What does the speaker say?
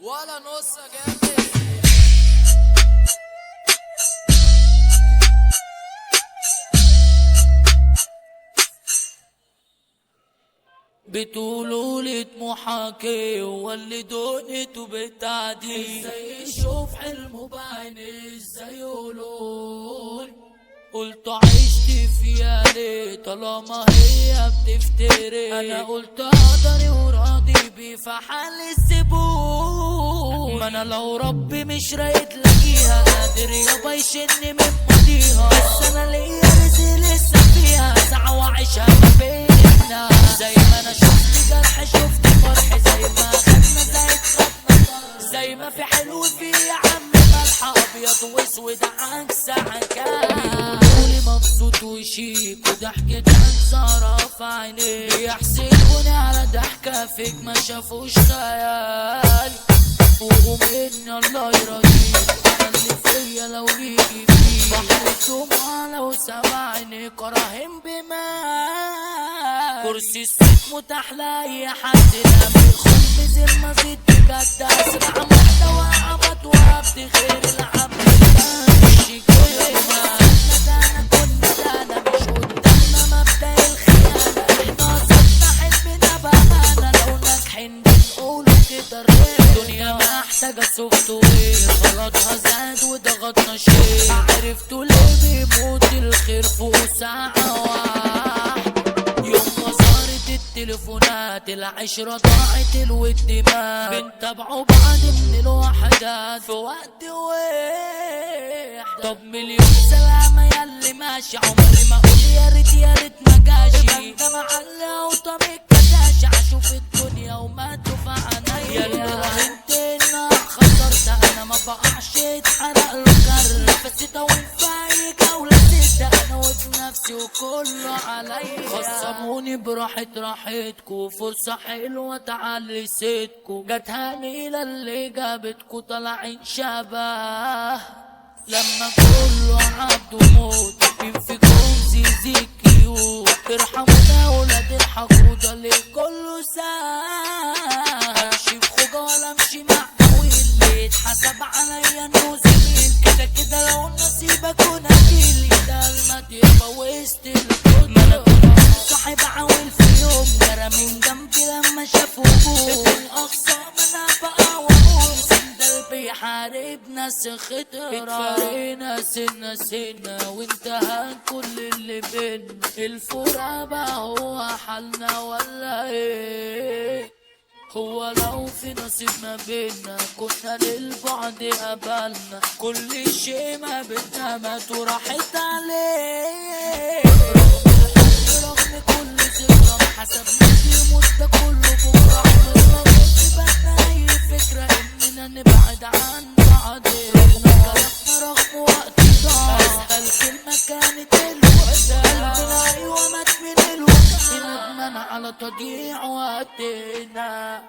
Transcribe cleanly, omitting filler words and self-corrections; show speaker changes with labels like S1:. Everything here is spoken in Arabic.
S1: ولا نص جامد. بتقولوا لي طموحك هو اللي دنيته بتعدي، ازاي يشوف حلمه بعين ازاي يقولون. قلت عشت فيها ليه طالما هي بتفتري، انا قلت اقدر وراضي بيه في حال الزبون. ما انا لو ربي مش رايد لاقيها قادر يابا يشني من ماضيها، بس انا ليا رزق لسه فيها ساعة واعيشها ما بيننا. زي ما انا شفت جرح شفت فرح، زي ما خدنا زي خدنا، زي ما في حلو في يا عم ملح ابيض واسود عكس عكاز. قولي مبسوط وشيك وضحكتك زهرة في عينيك، بيحسدوني على ضحكة فيك ما شافوش خيالي. فوقوا مني الله يرضيك، انا اللي فيا لو يجي فيك بحر الدموع لو سمعني كراهن بمال. كرسي الصوت متاح لاي حد لما يخون زي ما زيد بجد اسرع محتوى عبط وابدي خير العبد مش كلمة. انا كنا انا مش قدامنا مبدأ الخيانة، احنا صرنا حلمنا بأمانة لو ناجحين بنقولوا كده الدنيا محتاجة سوفت وير، غلطها زاد وضغطنا شيء. عرفتوا ليه بيموت الخير فوق ساعة واحدة؟ يوم ما صارت التليفونات العشرة ضاعت الود ما بنتابعوا بعض من الوحدات في وقت واحد. طب مليون سلامة ياللي ماشي، عمري ما اقول يا ريت يا ريت ما جاشي. ده معلي وطمي الكداشة اشوف الدنيا وما تشوف عينيا. ياللي راهنت انك خسرت انا ما بقعش اتحرق الكر، نفسي طول في اي جولة ستة انا وبنفسي وكله عليا. خصموني راحتكو فرصة حلوة تعلي سيدكو، جاتها نيلة اللي جابتكو طالعين شبه. لما كله عبد وموت مين فيكم زيزي كيوت، ارحمونا ولاد الحقودة ليه كله ساعة. امشي بخوجة ولا امشي مع قوي اللي اتحسب عليا انه زميل، كده كده لو النصيب اكون اجيلي ده المات يبقى وسط الكتب. ما انا صاحب عاول في يوم جرى من جنبي لما شاف وجود الاقصى انا بقى واقول سندل بيحارب ناس خطرة. اتفرقنا سنة سنة وانتهى كل اللي بينا، الفرقة بقى هو حالنا ولا ايه؟ هو لو في نصيب ما بينا كنا للبعد قبلنا، كل شيء ما بينا مات وراحت عليه. رغم كل ذكرى ما حسبناش يموت ده كله بكرة، عمرنا ما جبنا اي فكرة اننا نبعد عن بعض. رغم كلامنا رغم وقت ضاع اسهل كلمة كانت الوقت، قلبنا ايوه مات من الوقت ندمان على تضييع وقتنا.